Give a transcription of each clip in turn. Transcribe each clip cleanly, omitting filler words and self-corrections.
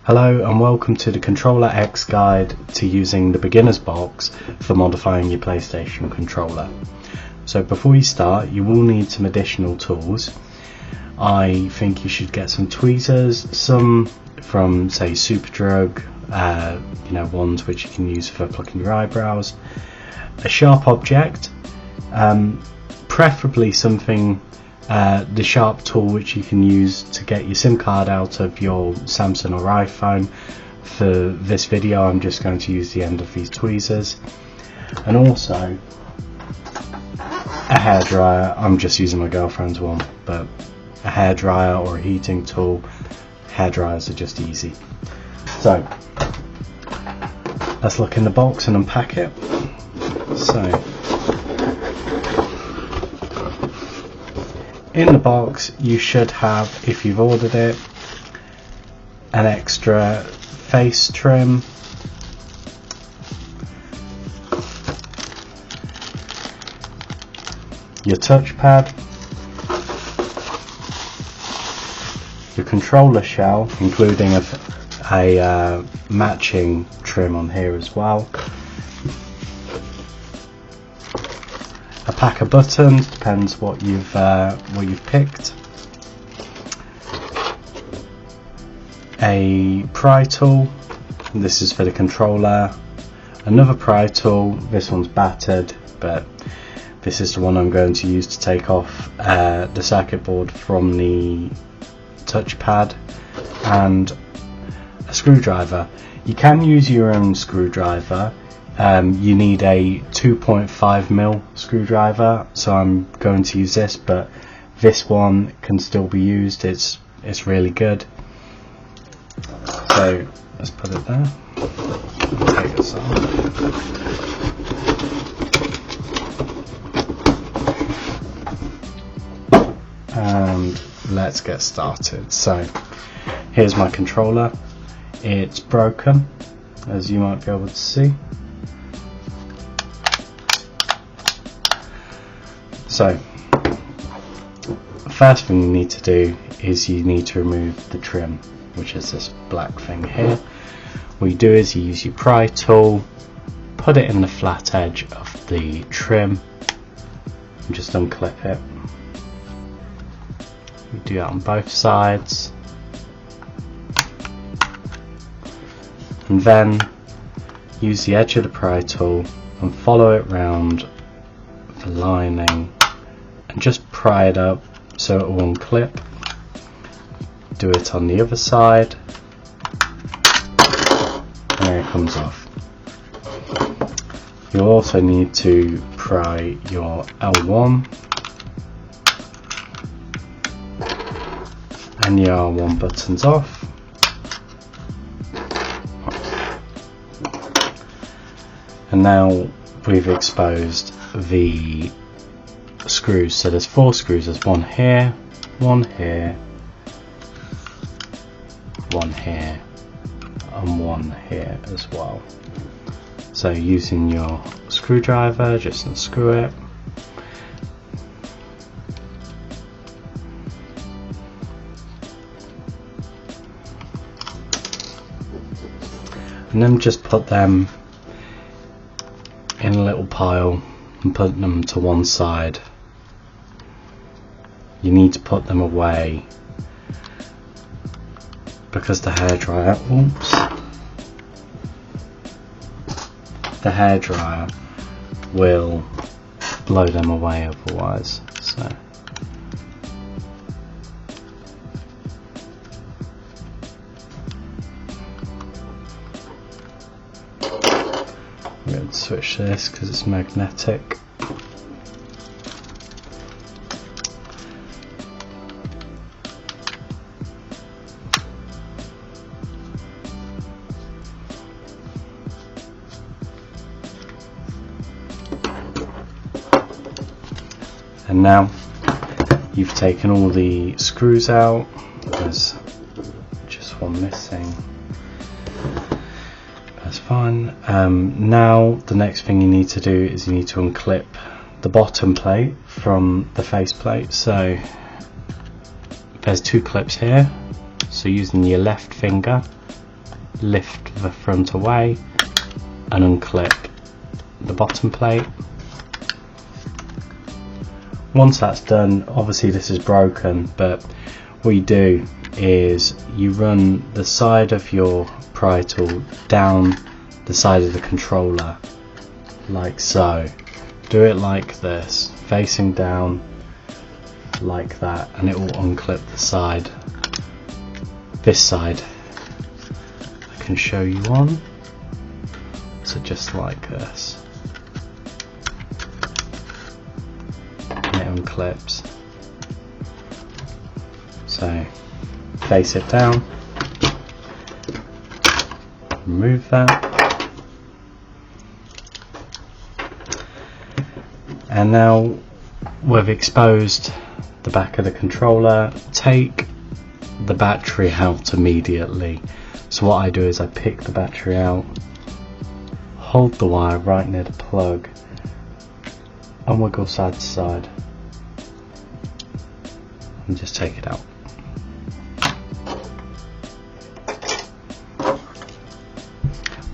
Hello and welcome to the ControllerX guide to using the beginner's box for modifying your PlayStation controller. So before you start, you will need some additional tools. I think you should get some tweezers, some from say Superdrug, ones which you can use for plucking your eyebrows, a sharp object, preferably something the sharp tool which you can use to get your SIM card out of your Samsung or iPhone. For this video I'm just going to use the end of these tweezers, and also a hairdryer. I'm just using my girlfriend's one, but a hairdryer or a heating tool. Hairdryers are just easy. So let's look in the box and unpack it. So in the box you should have, if you've ordered it, an extra face trim, your touchpad, your controller shell, including a matching trim on here as well, a pack of buttons, depends what you've picked, a pry tool, this is for the controller, another pry tool, this one's battered, but this is the one I'm going to use to take off the circuit board from the touchpad, and a screwdriver. You can use your own screwdriver. You need a 2.5mm screwdriver, so I'm going to use this, but this one can still be used. It's really good. So let's put it there. Take this off. And let's get started. So here's my controller. It's broken, as you might be able to see. So first thing you need to do is you need to remove the trim, which is this black thing here. What you do is you use your pry tool, put it in the flat edge of the trim and just unclip it. You do that on both sides, and then use the edge of the pry tool and follow it round the lining and just pry it up so it will unclip. Do it on the other side, and there it comes off. You'll also need to pry your L1 and your R1 buttons off. And now we've exposed the screws. So there's 4 screws. There's one here, one here, one here, and one here as well. So using your screwdriver, just unscrew it. And then just put them in a little pile and put them to one side. You need to put them away because the hairdryer, the hairdryer will blow them away otherwise. So I'm going to switch this because it's magnetic. And now you've taken all the screws out. There's just one missing. That's fine. Now the next thing you need to do is you need to unclip the bottom plate from the faceplate. So there's 2 clips here, so using your left finger lift the front away and unclip the bottom plate. Once that's done, obviously this is broken, but what you do is you run the side of your pry tool down the side of the controller like so. Do it like this, facing down like that, and it will unclip the side. This side I can show you on, so just like this, and it unclips. So face it down, remove that, and now we've exposed the back of the controller. Take the battery out immediately. So what I do is I pick the battery out, hold the wire right near the plug, and wiggle side to side, and just take it out.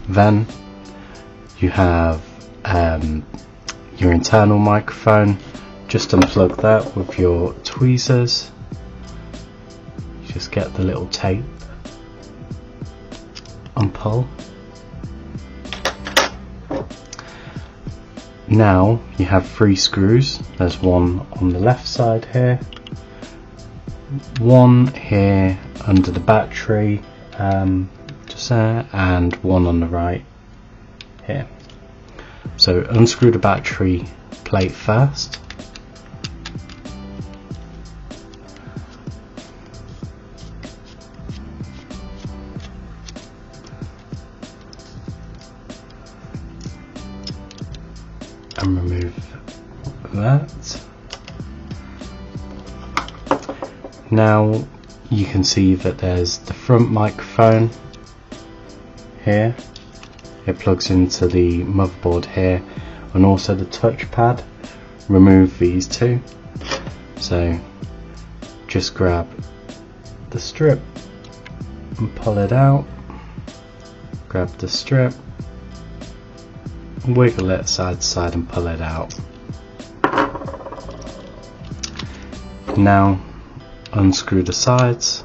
Then you have your internal microphone. Just unplug that with your tweezers. You just get the little tape and pull. Now you have 3 screws. There's one on the left side here, one here under the battery, just there, and one on the right here. So unscrew the battery plate first. And remove that. Now you can see that there's the front microphone here. It plugs into the motherboard here, and also the touchpad. Remove these two. So just grab the strip and pull it out. Grab the strip, wiggle it side to side and pull it out. Now unscrew the sides.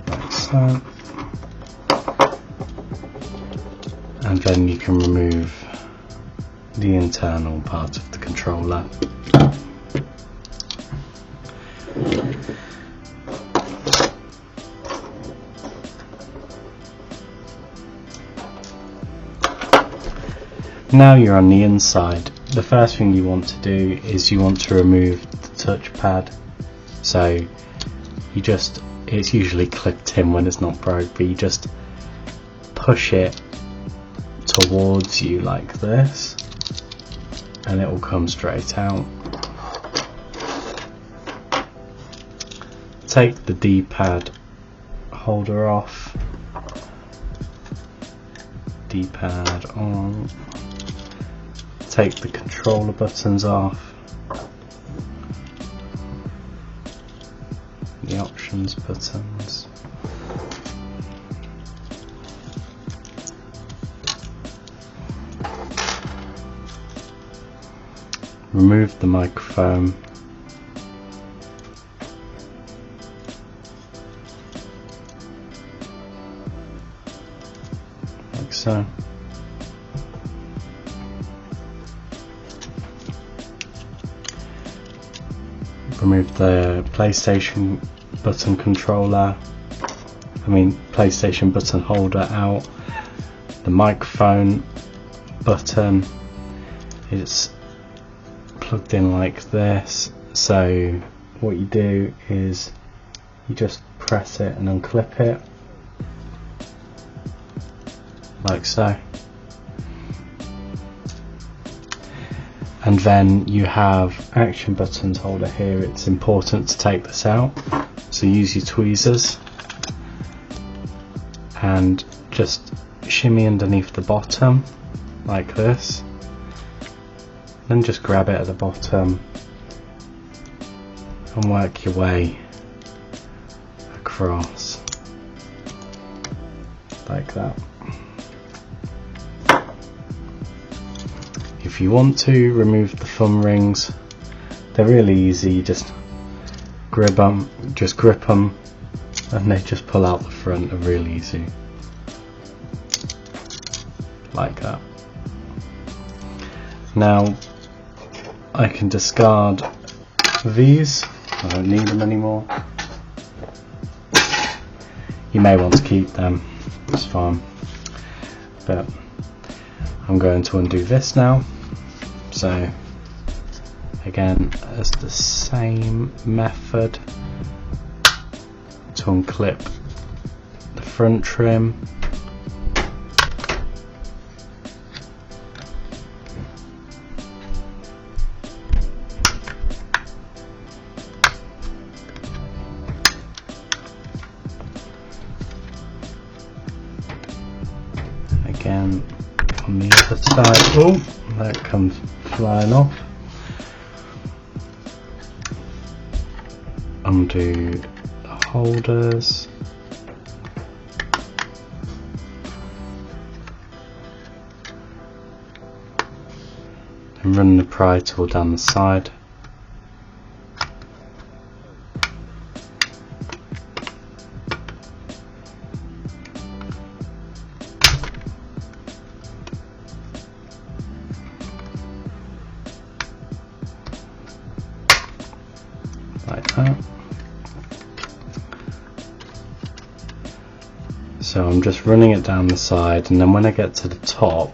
Like so. And then you can remove the internal part of the controller. Now you're on the inside. The first thing you want to do is you want to remove the touchpad. So you just, it's usually clipped in when it's not broke, but you just push it towards you like this, and it will come straight out. Take the D-pad holder off, D-pad on, take the controller buttons off, the options buttons, remove the microphone, like so. Remove the PlayStation button controller, PlayStation button holder out. The microphone button is plugged in like this, so what you do is you just press it and unclip it like so. And then you have action buttons holder here. It's important to take this out, so use your tweezers and just shimmy underneath the bottom like this, then just grab it at the bottom and work your way across like that. If you want to remove the thumb rings, they're really easy. You just grip them, and they just pull out the front. They're really easy, like that. Now I can discard these. I don't need them anymore. You may want to keep them, it's fine, but I'm going to undo this now. So again, as the same method to unclip the front trim, again on the other side. Oh, that comes flying off. Undo the holders, and run the pry tool down the side. Like that. So I'm just running it down the side, and then when I get to the top,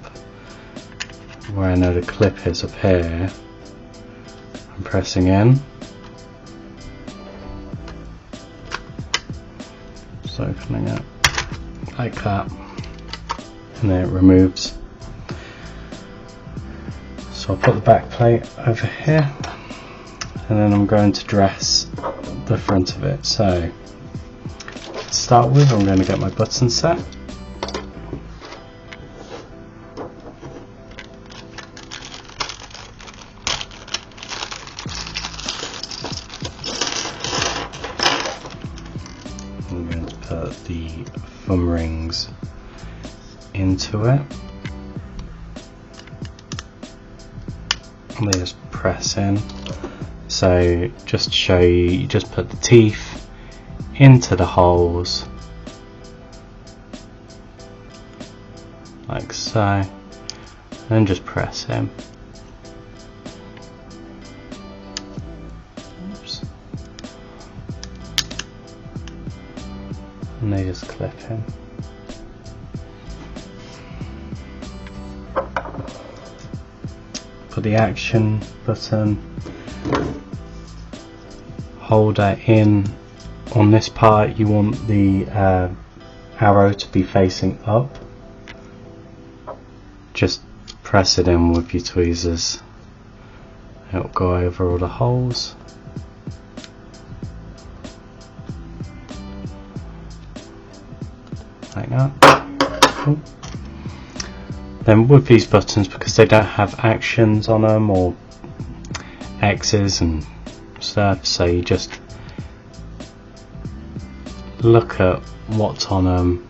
where I know the clip is up here, I'm pressing in. Just opening it like that, and then it removes. So I'll put the back plate over here, and then I'm going to dress the front of it. So to start with, I'm going to get my button set. I'm going to put the thumb rings into it. And they just press in. So just to show you, you just put the teeth into the holes like so, and just press in. Oops. And they just clip in. Put the action button holder in. On this part you want the arrow to be facing up. Just press it in with your tweezers. It'll go over all the holes. Like that. Cool. Then with these buttons, because they don't have actions on them or X's and stuff, so you just look at what's on them.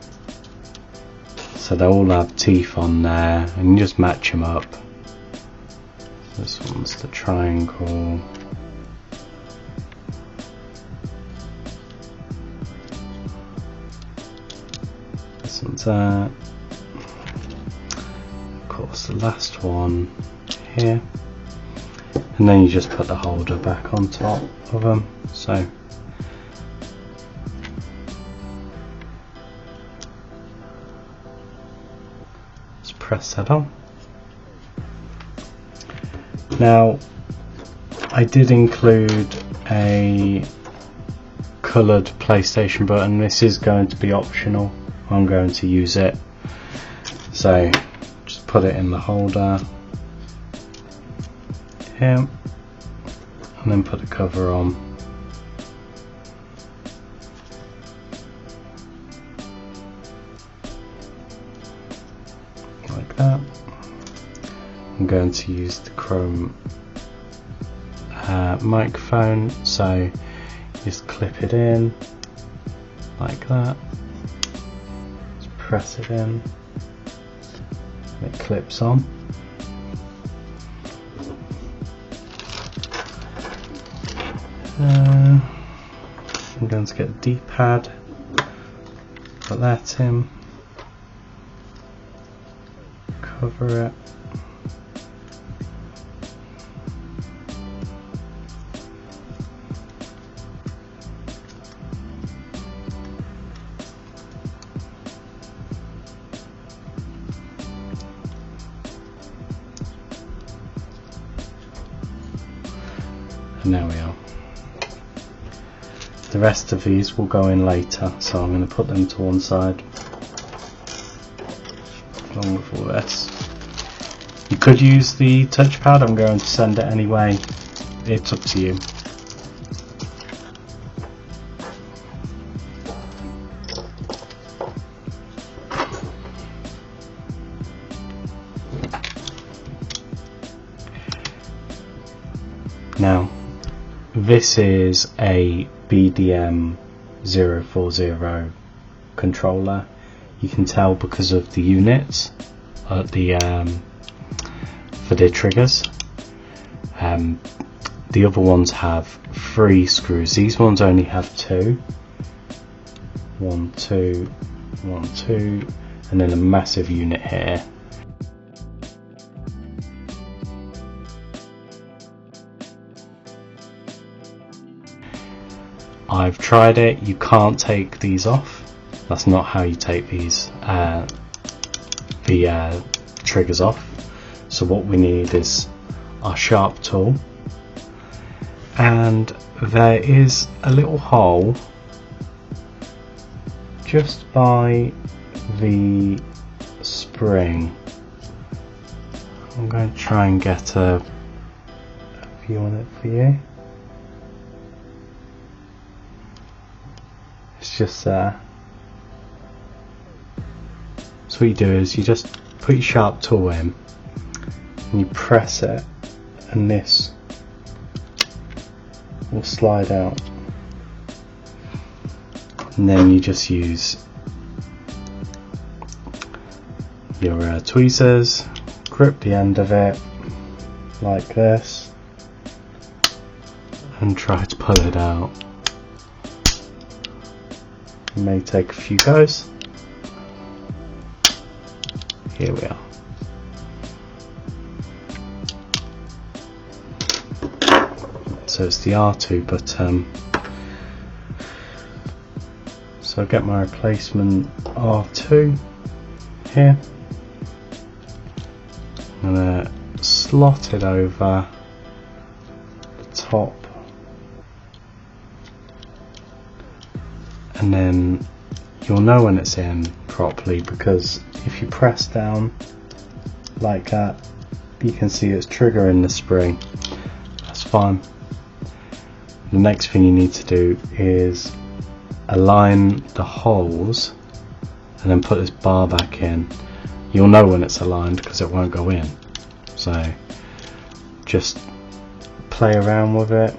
So they all have teeth on there, and you just match them up. This one's the triangle. This one's that. Of course, the last one here. And then you just put the holder back on top of them. So press that on. Now I did include a coloured PlayStation button. This is going to be optional. I'm going to use it. So just put it in the holder here, and then put the cover on. that. I'm going to use the Chrome microphone, so just clip it in like that, just press it in, it clips on. I'm going to get a D-pad, put that in, cover it, and there we are. The rest of these will go in later, so I'm going to put them to one side along with all this. You could use the touchpad, I'm going to send it anyway, it's up to you. Now, this is a BDM 040 controller. You can tell because of the units at the for the triggers. The other ones have 3 screws. These ones only have 2. 1, 2, 1, 2, and then a massive unit here. I've tried it, you can't take these off. That's not how you take these the triggers off. So what we need is our sharp tool, and there is a little hole just by the spring. I'm going to try and get a view on it for you. It's just there. So what you do is you just put your sharp tool in and you press it, and this will slide out, and then you just use your tweezers, grip the end of it like this and try to pull it out. It may take a few goes. Here we are. So it's the R2 button. So I get my replacement R2 here. I'm going to slot it over the top, and then you'll know when it's in properly, because if you press down like that, you can see it's triggering the spring. That's fine. The next thing you need to do is align the holes and then put this bar back in. You'll know when it's aligned because it won't go in. So just play around with it,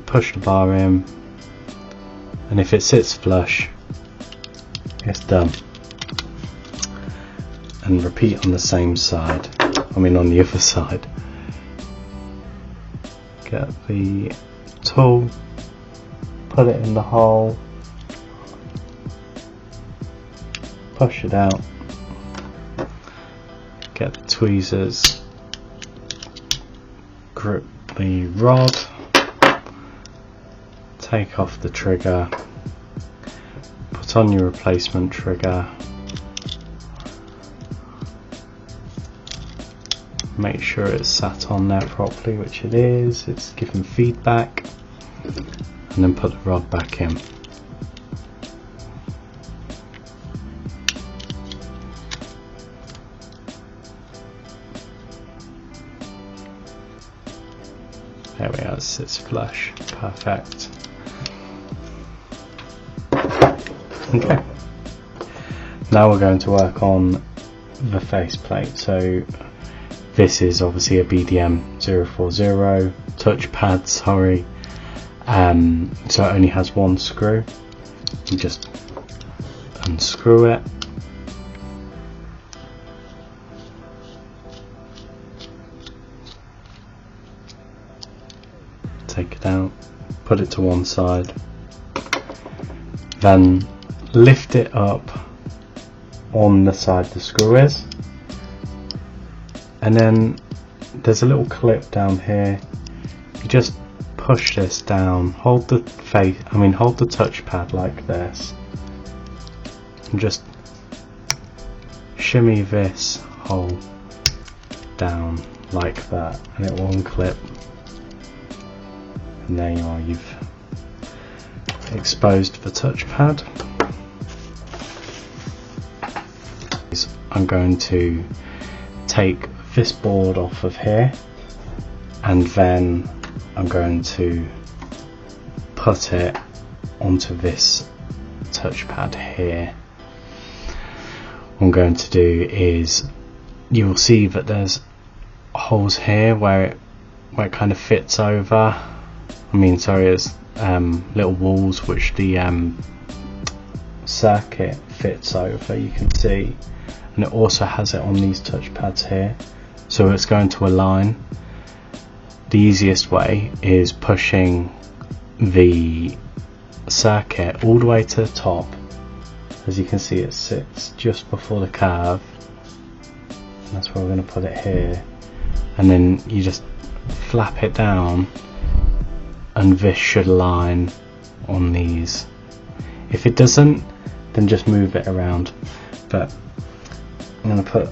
push the bar in, and if it sits flush, it's done. And repeat on the same side, on the other side. Get the tool, put it in the hole, push it out, get the tweezers, grip the rod, take off the trigger, put on your replacement trigger, make sure it's sat on there properly, which it is, it's giving feedback, and then put the rod back in. There we are, it sits flush, perfect. Okay, now we're going to work on the faceplate. So this is obviously a BDM 040 touchpad, sorry. So it only has one screw. You just unscrew it. Take it out, put it to one side, then lift it up on the side the screw is, and then there's a little clip down here. You just push this down, hold the touchpad like this, and just shimmy this hole down like that, and it will unclip. And there you are, you've exposed the touchpad. I'm going to take this board off of here, and then I'm going to put it onto this touchpad here. What I'm going to do is, you will see that there's holes here where it kind of fits over. There's little walls which the circuit fits over, you can see, and it also has it on these touchpads here, so it's going to align. The easiest way is pushing the circuit all the way to the top. As you can see, it sits just before the curve, and that's where we're going to put it here, and then you just flap it down, and this should align on these. If it doesn't, then just move it around. But I'm going to put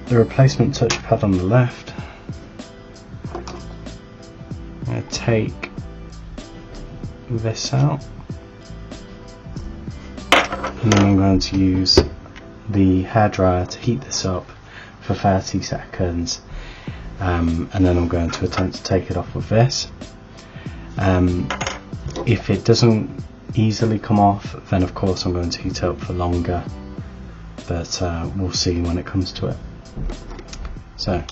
the replacement touchpad on the left. I'm going to take this out, and then I'm going to use the hairdryer to heat this up for 30 seconds, and then I'm going to attempt to take it off with this. If it doesn't easily come off, then of course I'm going to heat it up for longer, but we'll see when it comes to it. So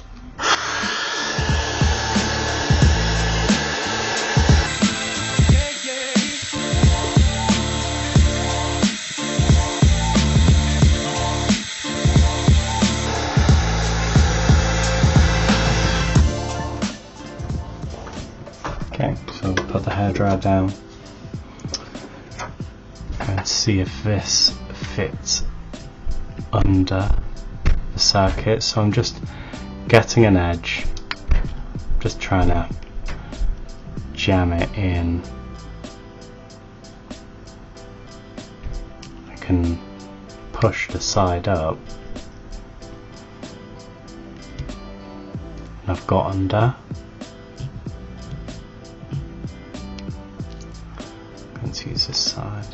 so we'll put the hairdryer down and see if this fits under the circuit. So I'm just getting an edge, just trying to jam it in. I can push the side up, and I've got under. To use this side,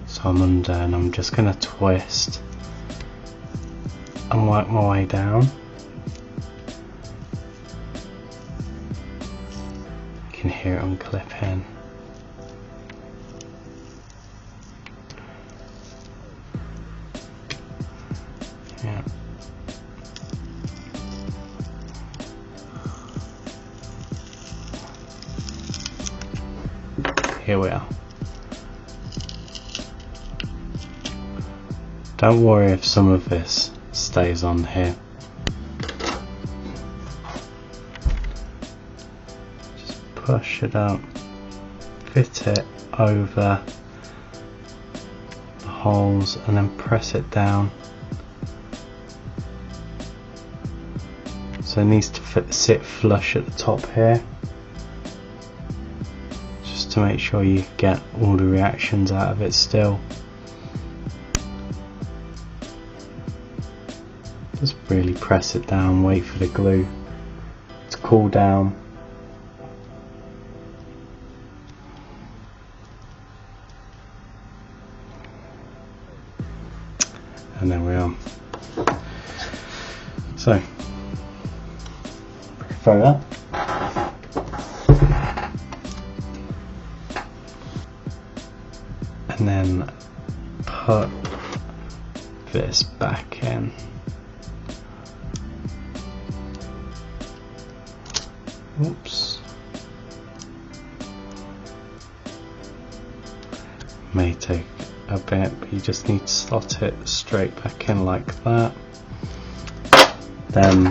so I'm under, and I'm just going to twist and work my way down. You can hear it unclipping. Yeah. Here we are. Don't worry if some of this stays on here. Just push it up, fit it over the holes, and then press it down. So it needs to sit flush at the top here, to make sure you get all the reactions out of it still. Just really press it down, wait for the glue to cool down. And there we are. So, throw that. And then put this back in. Oops. May take a bit, but you just need to slot it straight back in like that. Then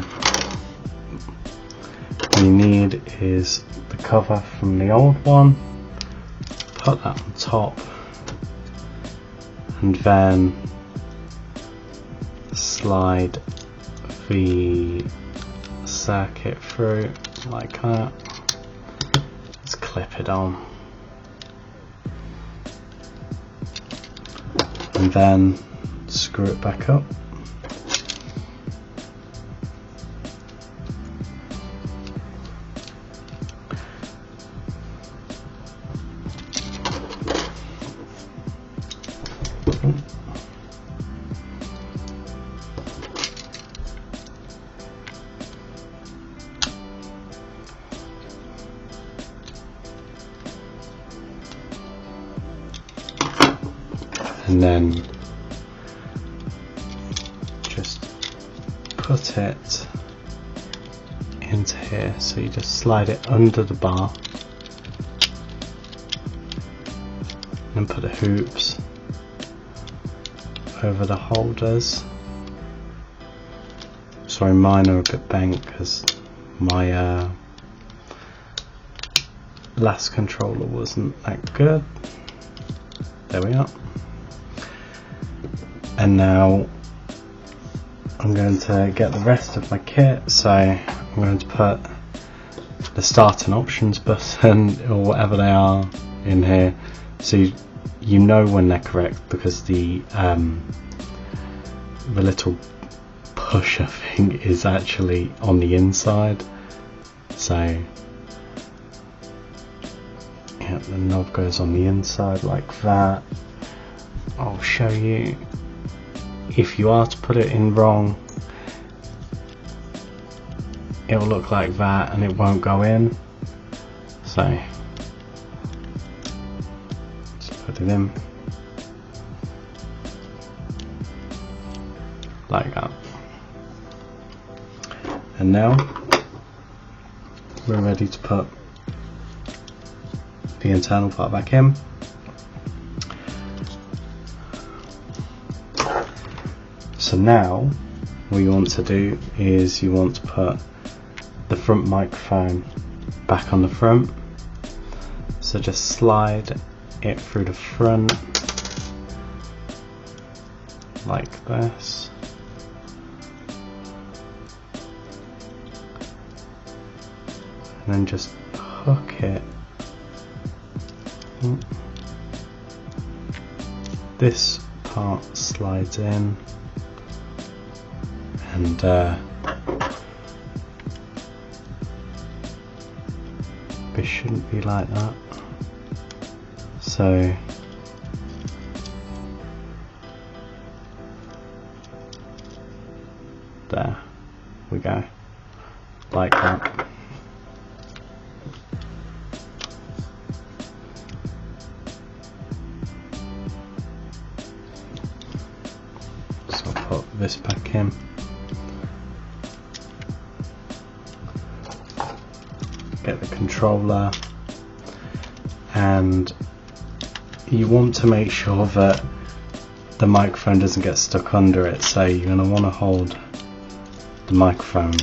what you need is the cover from the old one. Put that on top, and then slide the circuit through like that. Just clip it on, and then screw it back up. And then just put it into here, so you just slide it under the bar and put the hoops over the holders. Sorry, mine are a bit bent because my last controller wasn't that good. There we are. And now I'm going to get the rest of my kit, so I'm going to put the start and options button or whatever they are in here, so you know when they're correct, because the little pusher thing is actually on the inside. So yeah, the knob goes on the inside like that. I'll show you. If you are to put it in wrong, it will look like that and it won't go in. So just put it in like that. And now we're ready to put the internal part back in. So now what you want to do is you want to put the front microphone back on the front. So just slide it through the front like this. And then just hook it. This part slides in. And this shouldn't be like that. So there we go, like that. So I'll put this back in. Get the controller, and you want to make sure that the microphone doesn't get stuck under it, so you're going to want to hold the microphone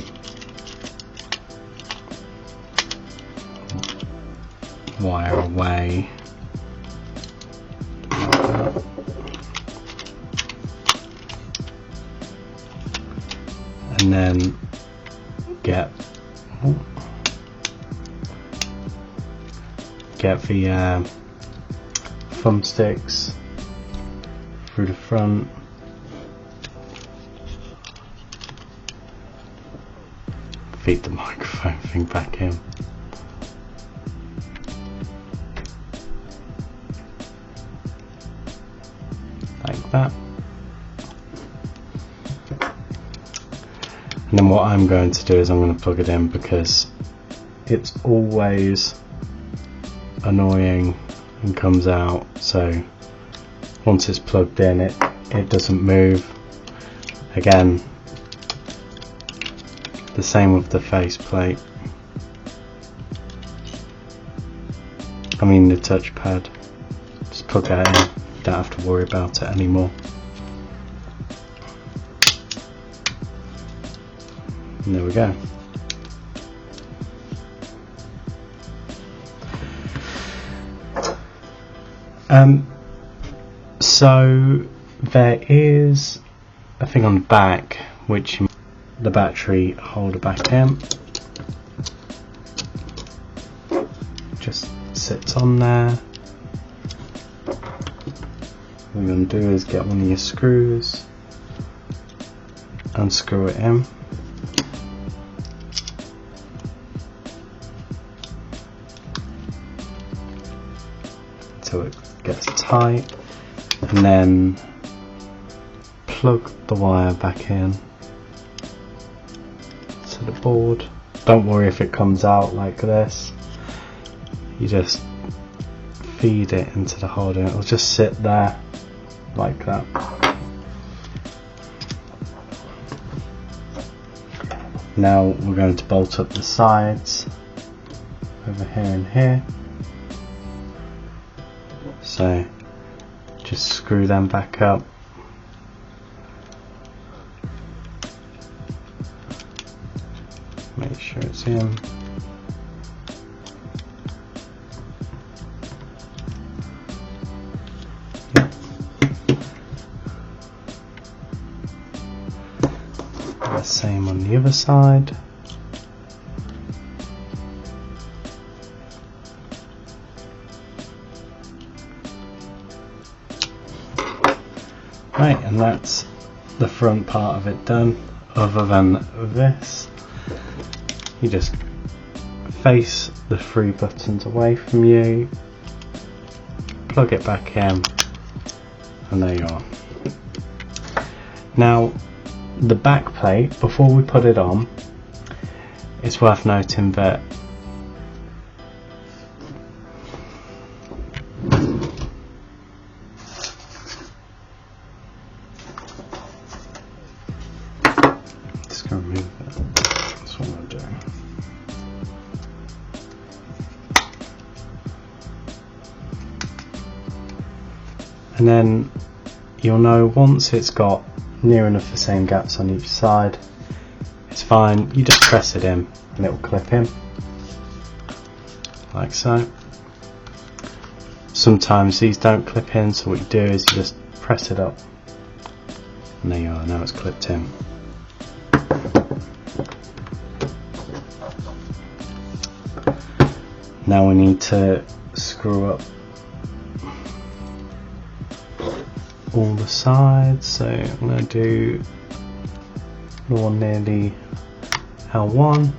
wire away like that. And then get the thumbsticks through the front, feed the microphone thing back in like that. And then what I'm going to do is I'm going to plug it in, because it's always annoying and comes out. So once it's plugged in, it doesn't move, Again, the same with the faceplate. I mean the touchpad. Just plug that in, don't have to worry about it anymore. And there we go. So there is a thing on the back which the battery holder back in. Just sits on there. What you're going to do is get one of your screws and screw it in. So it gets tight, and then plug the wire back in to the board. Don't worry if it comes out like this. You just feed it into the holder and it'll just sit there like that. Now we're going to bolt up the sides over here and here. So just screw them back up. Make sure it's in. Yep. The same on the other side. Right, and that's the front part of it done. Other than this, you just face the three buttons away from you, plug it back in, and there you are. Now the back plate, before we put it on, it's worth noting that remove it. That's what I'm doing. And then you'll know once it's got near enough the same gaps on each side, it's fine. You just press it in and it will clip in like so. Sometimes these don't clip in, so what you do is you just press it up and there you are, now it's clipped in. Now we need to screw up all the sides, so I'm going to do the one near the L1.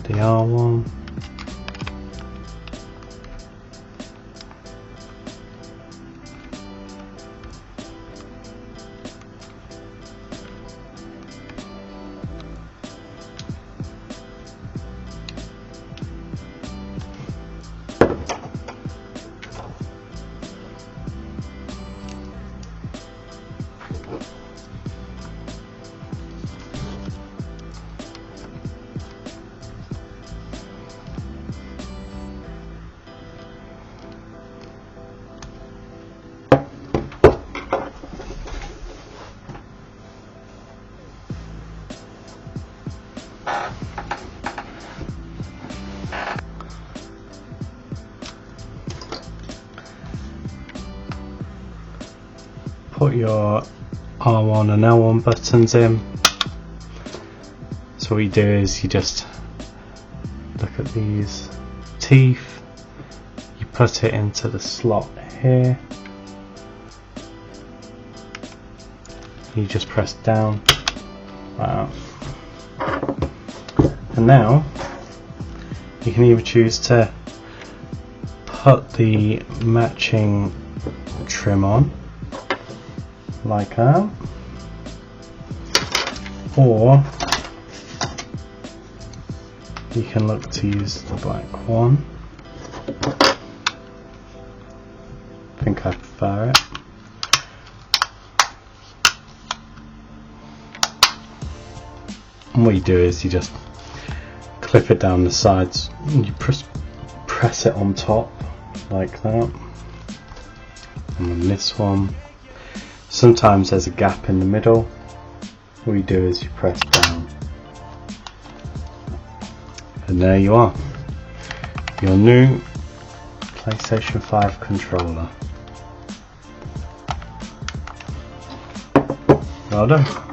The R1. Put your R1 and L1 buttons in. So what you do is you just look at these teeth, you put it into the slot here, you just press down like that. And now You can either choose to put the matching trim on like that, or you can look to use the black one. I think I prefer it. And what you do is you just clip it down the sides and you press it on top like that. And then this one, sometimes there's a gap in the middle. What you do is you press down, and there you are, your new PlayStation 5 controller. Well done.